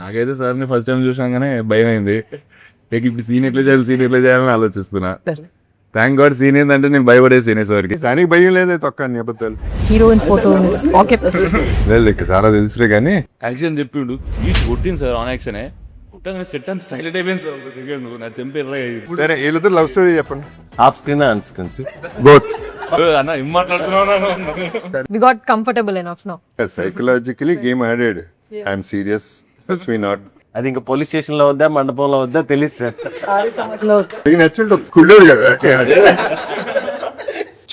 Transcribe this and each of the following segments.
నాకైతే సార్ని first time చూసాగానే భయం అయింది. ఇప్పుడు సీన్ ఎట్లా చేయాలని ఆలోచిస్తున్నా. థ్యాంక్ గాడ్ సీన్ ఏంటంటే నేను భయపడే సీనే సార్కి. దానికి భయం లేదే తొక్క అన్ని అబద్ధాలు హీరోయిన్ ఫోటో పాకెట్ లేదు చాలా తెలుసులే కానీ యాక్షన్ చెప్పిండు కొట్టింది సార్ ఆన్ యాక్షనే కొట్టగానే సెట్ అంత సైలెంట్ అయిపోయింది సార్. నువ్వు నా చంపేర్రా సరే వీళ్ళిద్దరు లవ్ స్టోరీ చెప్పండి. Off screen on screen both అన్న ఏం మాట్లాడుతున్నావు. We got comfortable enough now. Psychologically game added. I'm serious. We not అది ఇంకా పోలీస్ స్టేషన్ లో వద్దా మండపంలో వద్దా తెలియదు సార్. నచ్చుంటే కుళ్ళోడు కదా.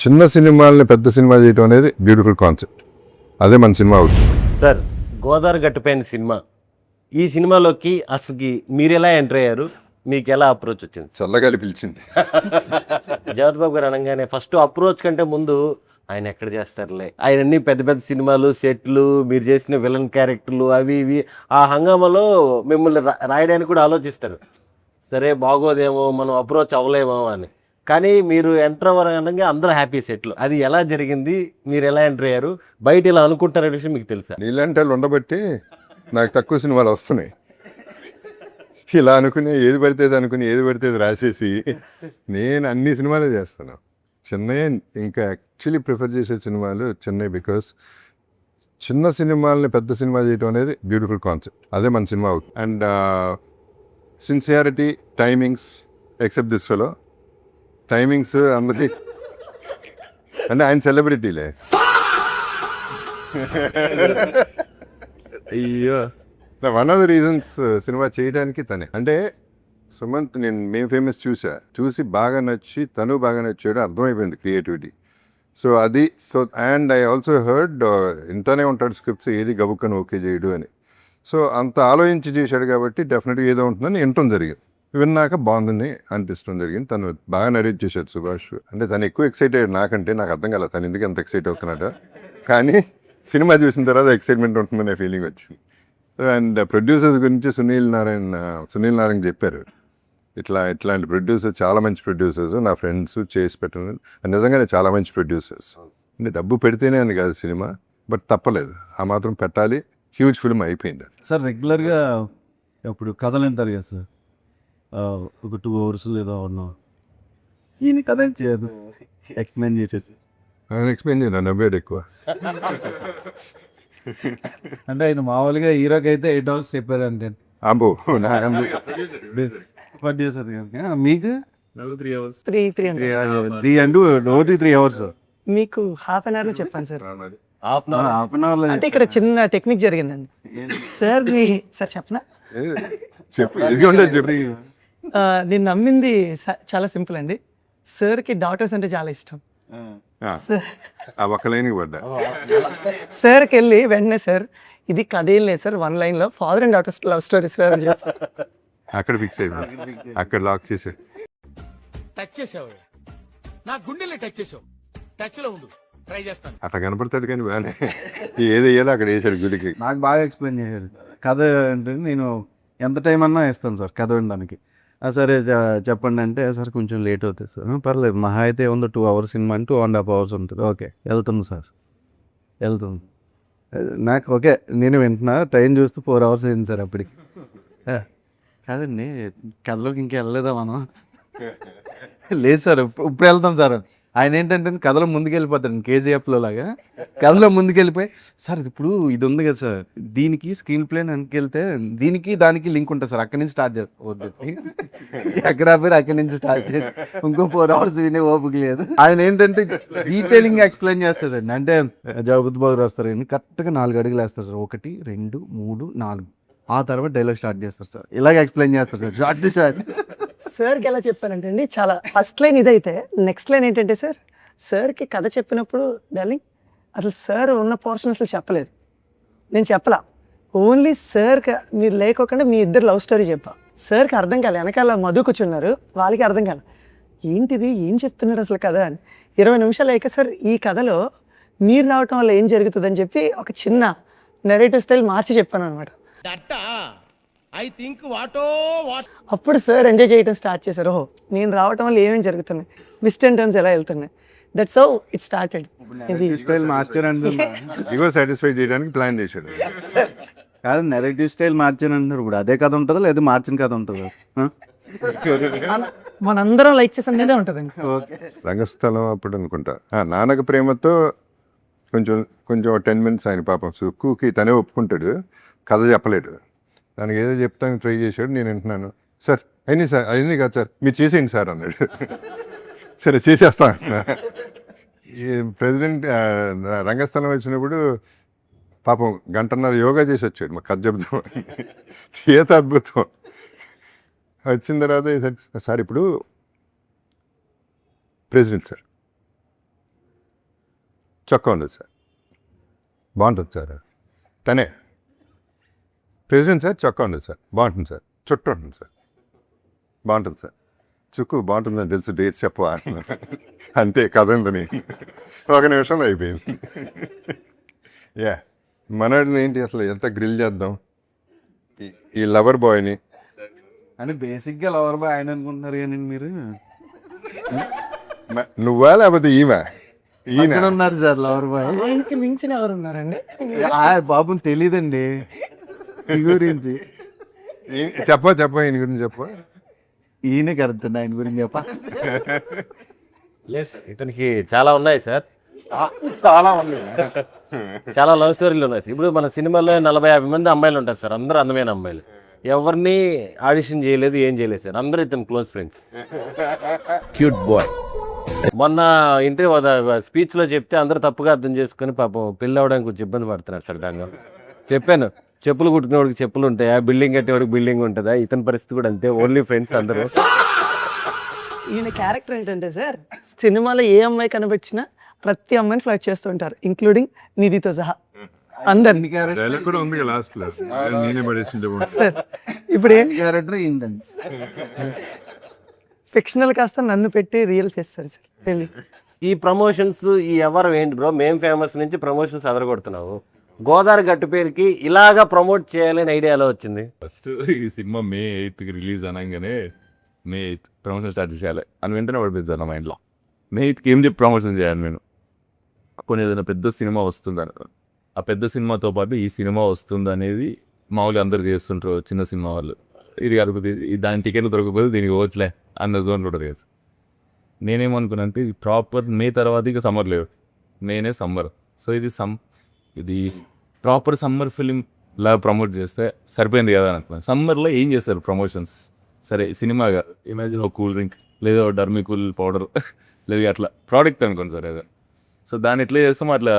చిన్న సినిమాల్ని పెద్ద సినిమా చేయడం అనేది బ్యూటిఫుల్ కాన్సెప్ట్. అదే మన సినిమా అవుతుంది సార్. గోదావరి గట్టుపైన సినిమా, ఈ సినిమాలోకి అసలుకి మీరు ఎలా ఎంటర్ అయ్యారు, మీకు ఎలా అప్రోచ్ వచ్చింది? చల్లగాలి పిలిచింది. జగత్ బాబు గారు అనగానే ఫస్ట్ అప్రోచ్ కంటే ముందు ఆయన ఎక్కడ చేస్తారులే, ఆయన అన్ని పెద్ద పెద్ద సినిమాలు సెట్లు, మీరు చేసిన విలన్ క్యారెక్టర్లు అవి ఇవి, ఆ హంగామాలో మిమ్మల్ని రాయడానికి కూడా ఆలోచిస్తారు. సరే బాగోదేమో, మనం అప్రోచ్ అవ్వలేమో అని. కానీ మీరు ఎంటర్ అవ్వగానే అందరూ హ్యాపీ సెట్లు. అది ఎలా జరిగింది, మీరు ఎలా ఎంటర్ అయ్యారు, బయట ఇలా అనుకుంటారనే విషయం మీకు తెలుసా? నీలాంటి వాళ్ళు ఉండబట్టి నాకు తక్కువ సినిమాలు వస్తున్నాయి. ఇలా అనుకుని ఏది పడితే ఏది పడితే రాసేసి నేను అన్ని సినిమాలే చేస్తాను. చెన్నై ఇంకా యాక్చువల్లీ ప్రిఫర్ చేసే సినిమాలు చెన్నై. బికాస్ చిన్న సినిమాలని పెద్ద సినిమా చేయడం అనేది బ్యూటిఫుల్ కాన్సెప్ట్. అదే మన సినిమా అవుతుంది. And sincerity, timings, except this fellow. Timings అందరి అంటే ఆయన సెలబ్రిటీలే. అయ్యో one of the reasons cinema చేయడానికి తనే. అంటే సుమంత్ మేము ఫేమస్ చూసి బాగా నచ్చి తను బాగా నచ్చాడు, అర్థమైపోయింది క్రియేటివిటీ. సో అది అండ్ ఐ ఆల్సో హర్డ్ ఇంటనే ఉంటాడు స్క్రిప్ట్స్ ఏది గబుక్కను ఓకే చేయడు అని. సో అంత ఆలోచించి చేశాడు కాబట్టి డెఫినెట్గా ఏదో ఉంటుందని వినటం జరిగింది. విన్నాక బాగుందని అనిపిస్తుంది జరిగింది. తను బాగా నరేట్ చేశాడు సుభాష్. అంటే తను ఎక్కువ ఎక్సైట్ అయ్యాడు నాకంటే. నాకు అర్థం కాలేదు తను ఎందుకు ఎంత ఎక్సైట్ అవుతున్నాడు. కానీ సినిమా చూసిన తర్వాత ఎక్సైట్మెంట్ ఉంటుందనే ఫీలింగ్ వచ్చింది. అండ్ ప్రొడ్యూసర్స్ గురించి సునీల్ నారాయణ చెప్పారు, ఇట్లాంటి ప్రొడ్యూసర్స్ చాలా మంచి ప్రొడ్యూసర్స్ నా ఫ్రెండ్స్ చేసి పెట్టిన నిజంగానే చాలా మంచి ప్రొడ్యూసర్స్. అంటే డబ్బు పెడితేనే అని కాదు సినిమా, బట్ తప్పలేదు, ఆ మాత్రం పెట్టాలి. హ్యూజ్ ఫిల్మ్ అయిపోయింది సార్. రెగ్యులర్గా ఇప్పుడు కథలు వింటారు కదా సార్, ఒక 2 hours లేదా ఉన్నాం. ఈయన కథ ఏం చేయదు, ఎక్స్ప్లెయిన్ చేసేది. ఆయన ఎక్స్ప్లెయిన్ చేయను, నవ్వాడు ఎక్కువ. అంటే ఆయన మామూలుగా హీరోకి అయితే 8 hours చెప్పారంటే అంబో ప్రొడ్యూసర్ గారికి. మీకు 3 hours 3 అంటూ రోజు 3 hours. మీకు హాఫ్ అన్ అవర్లో చెప్పాను సార్. హాఫ్ అన్ అవర్లో అంటే ఇక్కడ చిన్న టెక్నిక్ జరిగిందండి సార్. సార్ చెప్పనా? చెప్పు ఇది ఉండదు చెప్పు. నేను నమ్మింది చాలా సింపుల్ అండి. సార్కి డాటర్స్ అంటే చాలా ఇష్టం. ఆ ఒక్క లైన్కి పడ్డా. సార్కి వెళ్ళి వెంటనే సార్ ఇది కథ ఏం లేదు సార్, 1 line లో father and daughters love stories అని చెప్పి అక్కడ ఫిక్స్ అయిపోయింది, అక్కడ లాక్ చేసాడు. టచ్ చేసావు, నా గుండెల్ని టచ్ చేసావు. టచ్ లో ఉండు, ట్రై చేస్తాను. అట్లా కనపడతాడు కానీ బాగానే ఏది వేయాలో అక్కడ వేసాడు గుడికి. నాకు బాగా ఎక్స్ప్లెయిన్ చేశారు. కథ అంటే నేను ఎంత టైం అన్నా ఇస్తాను సార్ కథ వినడానికి. సరే చెప్పండి అంటే సార్ కొంచెం లేట్ అవుతుంది సార్. పర్లేదు, మహా అయితే ఉంది 2 hours సినిమా అంటే 2.5 hours ఉంటుంది. ఓకే వెళ్తుంది సార్, వెళ్తుంది. నాకు ఓకే నేను వింటున్నా, టైం చూస్తే 4 hours అయింది సార్ అప్పటికి. కాదండి కథలోకి ఇంకా వెళ్ళలేదా మనం? లేదు సార్ ఇప్పుడు వెళ్తాం సార్. ఆయన ఏంటంటే కథలో ముందుకు వెళ్ళిపోతాడు, కేజీఎఫ్లో లాగా కథలో ముందుకు వెళ్ళిపోయి సార్ ఇప్పుడు ఇది ఉంది కదా సార్, దీనికి స్క్రీన్ ప్లే వెళ్తే దీనికి దానికి లింక్ ఉంటుంది సార్, అక్కడి నుంచి స్టార్ట్ చేస్తారు. ఎక్కడ పేరు అక్కడి నుంచి స్టార్ట్ చేసి ఇంకో 4 hours వినే ఓపిక లేదు. ఆయన ఏంటంటే డీటెయిలింగ్ ఎక్స్ప్లెయిన్ చేస్తాడండి. అంటే జగపతి బాబు వస్తారు కరెక్ట్గా 4 అడుగులు వేస్తారు సార్, 1 2 3 4, ఆ తర్వాత డైలాగ్ స్టార్ట్ చేస్తారు సార్. ఇలాగ ఎక్స్ప్లెయిన్ చేస్తారు సార్. షార్ట్ సార్ సార్కి ఎలా చెప్పానంటే అండి, చాలా ఫస్ట్ లైన్ ఇదైతే నెక్స్ట్ లైన్ ఏంటంటే సార్, సార్కి కథ చెప్పినప్పుడు డార్లింగ్ అసలు సార్ ఉన్న పోర్షన్ అసలు చెప్పలేదు, నేను చెప్పలా. ఓన్లీ సార్కి మీరు లేకోకుండా మీ ఇద్దరు లవ్ స్టోరీ చెప్పా. సార్కి అర్థం కాలే, వెనకాల మధు కూర్చున్నారు, వాళ్ళకి అర్థం కాలే ఏంటిది ఏం చెప్తున్నాడు అసలు కథ అని. 20 నిమిషాలు అయ్యాక సార్ ఈ కథలో మీరు రావటం వల్ల ఏం జరుగుతుందని చెప్పి ఒక చిన్న నెరేటివ్ స్టైల్ మార్చి చెప్పాను అనమాట. అప్పుడు సార్ ఎంజాయ్ చేయడం స్టార్ట్ చేశారు. ఓహో నేను రావటం వల్ల ఏమేమి జరుగుతున్నాయి, ట్విస్ట్ అండ్ టర్న్స్ ఎలా వెళ్తున్నాయి. That's how it started. Style master అంటే ఇగో సాటిస్ఫై చేయడానికి ప్లాన్ చేశాడు. కాదు నెరేటివ్ స్టైల్ మార్చాను అంటున్నారు ఇప్పుడు, అదే కథ ఉంటుందా లేదా మార్చిన కథ ఉంటుందా? మనందరం లైక్ చేసేదే ఉంటుందండి. ఓకే. రంగస్థలం అప్పుడు అనుకుంటా నాన్నక ప్రేమతో కొంచెం కొంచెం 10 minutes ఆయన పాపం సుక్కుకి తనే ఒప్పుకుంటాడు, కథ చెప్పలేడు, దానికి ఏదో చెప్తానికి ట్రై చేశాడు. నేను వింటున్నాను, సార్ అయినా సార్ అయినా కాదు సార్ మీరు చేసేయండి సార్ అన్నాడు. సరే చేసేస్తా అన్నా. ఈ ప్రెసిడెంట్ రంగస్థలం వచ్చినప్పుడు పాపం గంటన్నర యోగా చేసి వచ్చాడు, మా కథ చెప్దాం చేత అద్భుతం. వచ్చిన తర్వాత సార్ ఇప్పుడు ప్రెసిడెంట్ సార్ చొక్కా ఉండదు సార్, బాగుంటుంది సార్, తనే ప్రెసిడెంట్ సార్ చొక్కా ఉండదు సార్, బాగుంటుంది సార్, చుట్టూ ఉంటుంది సార్, బాగుంటుంది సార్, చుక్కు బాగుంటుందని తెలుసు, డేట్ చెప్పవా అంతే కథ ఉందని 1 నిమిషంలో అయిపోయింది. యా మనోడిని ఏంటి అసలు ఎంత గ్రిల్ చేద్దాం ఈ లవర్ బాయ్ని. అని బేసిక్గా లవర్ బాయ్ ఆయన అనుకుంటున్నారు కానీ మీరు నువ్వా లేకపోతే ఈమె ఈయన ఇక్కడ ఉన్నారు సార్ లవర్ బాయ్. ఆయనకి మించిన ఎవరు ఉన్నారండి? బాబుని తెలీదండి ఈ గురించి. చెప్ప ఈయన గురించి చెప్ప. ఈయన కరెక్ట్ అండి ఆయన గురించి చెప్ప. లేదు సార్, ఇతనికి చాలా ఉన్నాయి సార్, చాలా ఉన్నాయి, చాలా లవ్ స్టోరీలు ఉన్నాయి సార్. ఇప్పుడు మన సినిమాలో 40-50 మంది అమ్మాయిలు ఉంటారు సార్, అందరూ అందమైన అమ్మాయిలు, ఎవరిని ఆడిషన్ చేయలేదు, ఏం చేయలేదు సార్, అందరూ ఇతను క్లోజ్ ఫ్రెండ్స్. Cute boy. మొన్న ఇంటర్వ్యూ స్పీచ్లో చెప్తే అందరూ తప్పుగా అర్థం చేసుకుని పాపం పెళ్ళి అవ్వడానికి కొంచెం ఇబ్బంది పడుతున్నారు సార్. దానిలో చెప్పాను, చెప్పులు కుట్టుకునేవాడికి చెప్పులు ఉంటాయా, బిల్డింగ్ కట్టేవాడికి బిల్డింగ్ ఉంటుందా, ఇతని పరిస్థితి కూడా అంతే, ఓన్లీ ఫ్రెండ్స్ అందరూ. ఈయన క్యారెక్టర్ ఏంటంటే సార్, సినిమాలో ఏ అమ్మాయి కనిపించినా ప్రతి అమ్మాయిని ఫ్లైట్ చేస్తూ ఉంటారు, ఇంక్లూడింగ్ నిధితో సహా అందరిని. డైలాగ్ కూడా ఉంది లాస్ట్ క్లాస్ నేనే పడేసిండే సార్ ఇప్పుడు ఏం క్యారెక్టర్ ఏంటండి ఫిక్షనల్ కాస్త నన్ను పెట్టి రియల్ చేస్తారు సార్ పెళ్ళి. ఈ ప్రమోషన్స్ ఈ ఎవరు ఏంటి బ్రో, మేం ఫేమస్ నుంచి ప్రమోషన్స్ అదరగొడుతున్నావు, గోదావరి గట్టు పేరుకి ఇలాగా ప్రమోట్ చేయాలని ఐడియా ఎలా వచ్చింది? ఫస్ట్ ఈ సినిమా May 8th రిలీజ్ అనగానే May 8th ప్రమోషన్ స్టార్ట్ చేయాలి అని వెంటనే పడిపోయింది సార్ నా మైండ్లో. May 8th ఏం చెప్పి ప్రమోషన్ చేయాలి నేను, కొన్ని ఏదైనా పెద్ద సినిమా వస్తుందని, ఆ పెద్ద సినిమాతో పాటు ఈ సినిమా వస్తుంది అనేది మామూలుగా అందరు చేస్తుంటారు చిన్న సినిమా వాళ్ళు, ఇది కలుపుతుంది దాని టికెట్లు దొరకకపోతే దీనికి పోవచ్చులే అన్న జోన్ ఉంటుంది కదా. నేనేమనుకున్నా అంటే ఇది ప్రాపర్ మే తర్వాత ఇక సమ్మర్ లేవు, మేనే సమ్మర్, సో ఇది ప్రాపర్ సమ్మర్ ఫిలిం లా ప్రమోట్ చేస్తే సరిపోయింది కదా అని అనుకున్నాను. సమ్మర్లో ఏం చేస్తారు ప్రమోషన్స్, సరే సినిమాగా ఇమాజిన్ ఒక కూల్ డ్రింక్ లేదా డర్మికూల్ పౌడర్ లేదా అట్లా ప్రోడక్ట్ అనుకోండి సార్ ఏదో, సో దాన్ని ఎట్లా చేస్తామో అట్లా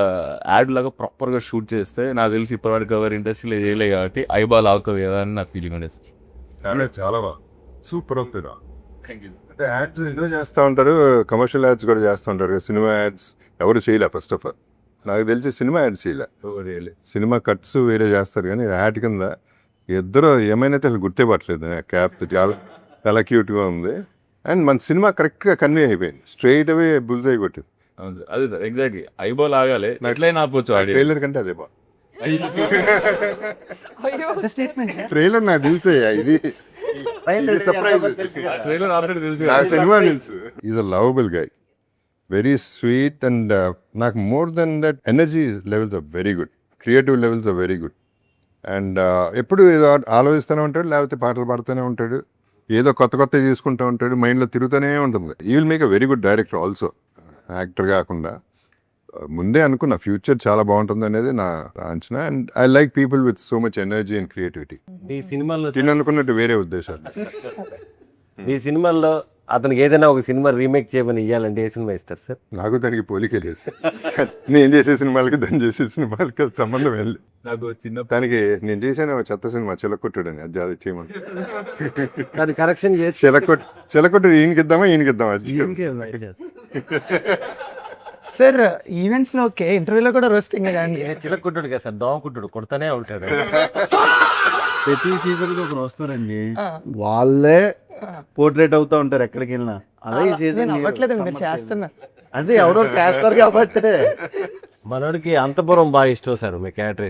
యాడ్ లాగా ప్రాపర్గా షూట్ చేస్తే నాకు తెలిసి ఇప్పటివరకు కవర్ ఇండస్ట్రీలో చేయలే కాబట్టి ఐబాల్ ఆవుతుంది కదా అని నా ఫీలింగ్ ఉండేది. చాలా బాగా సూపర్ అవుతుంది. అంటే యాడ్స్ ఎందుకు చేస్తూ ఉంటారు, కమర్షియల్ యాడ్స్ కూడా చేస్తూ ఉంటారు, సినిమా యాడ్స్ ఎవరు చేయలే. ఫస్ట్ ఆఫ్ ఆల్ నాకు తెలిసి సినిమా యాడ్స్ చేయలే, సినిమా కట్స్ వేరే చేస్తారు కానీ యాడ్ కింద ఇద్దరు ఏమైనా అసలు గుర్తే పట్టలేదు. క్యాప్ చాలా చాలా క్యూట్గా ఉంది అండ్ మన సినిమా కరెక్ట్గా కన్వే అయిపోయింది, స్ట్రైట్ అవే బుల్జై కొట్టింది. అవును సార్, అదే సార్ ఎగ్జాక్ట్లీ ఐబాల్ ఆగాలి ఎట్లయినా ఆపొచ్చు. ట్రైలర్ కంటే అదే బా స్టేట్మెంట్ ట్రైలర్ నాకు తెలిసే ఇది సర్ప్రైజ్. ట్రైలర్ ఆల్రెడీ తెలిసి నా సినిమా తెలుసు. Is a lovable guy, very sweet and నాకు more than that energy levels are very good, creative levels are very good and ఎప్పుడు ఏదో ఆలోచిస్తూనే ఉంటాడు, లేకపోతే పాటలు పాడుతూనే ఉంటాడు, ఏదో కొత్త చేసుకుంటూ ఉంటాడు, మైండ్లో తిరుగుతూనే ఉంటుంది. ఈ will make a very good director also, actor కాకుండా. ముందే అనుకున్న ఫ్యూచర్ చాలా బాగుంటుంది అనేది నా అంచనా and I like people with so much energy and creativity. ఈ సినిమాల్లో తిననుకున్నట్టు వేరే ఉద్దేశాలు. ఈ సినిమాల్లో అతనికి ఏదైనా ఒక సినిమా రీమేక్ చేయమని ఇవ్వాలంటే ఏ సినిమా ఇస్తారు సార్? నాకు దానికి పోలికే లేదు, నేను చేసే సినిమాలకి దాన్ని చేసే సినిమాలకి సంబంధం వెళ్ళి. నాకు చిన్న దానికి నేను చేశాను ఒక చెత్త సినిమా చిలకొట్టుడని, అది చేయమని. అది కరెక్షన్ చేసి చిలకొట్టుడు ఈయనకిద్దామా ఈయనకిద్దామా అది సార్ ఈవెంట్స్ లో ఓకే, ఇంటర్వ్యూలో కూడా రోస్టింగ్ కానీ చిలక్కుంటాడు కదా సార్, దోమ కుట్టుడు కొడతానే ఉంటాడు. ప్రతి సీజన్ ఒకరు వస్తారండి, వాళ్ళే పోర్ట్రేట్ అవుతా ఉంటారు ఎక్కడికి వెళ్ళినా. అదే ఈ సీజన్ అవ్వట్లేదు, మీరు చేస్తున్నారు. అదే ఎవరో చేస్తారు కాబట్టి. మనోడికి అంతపురం బాగా ఇష్టం సార్ మీ క్యారెక్టర్.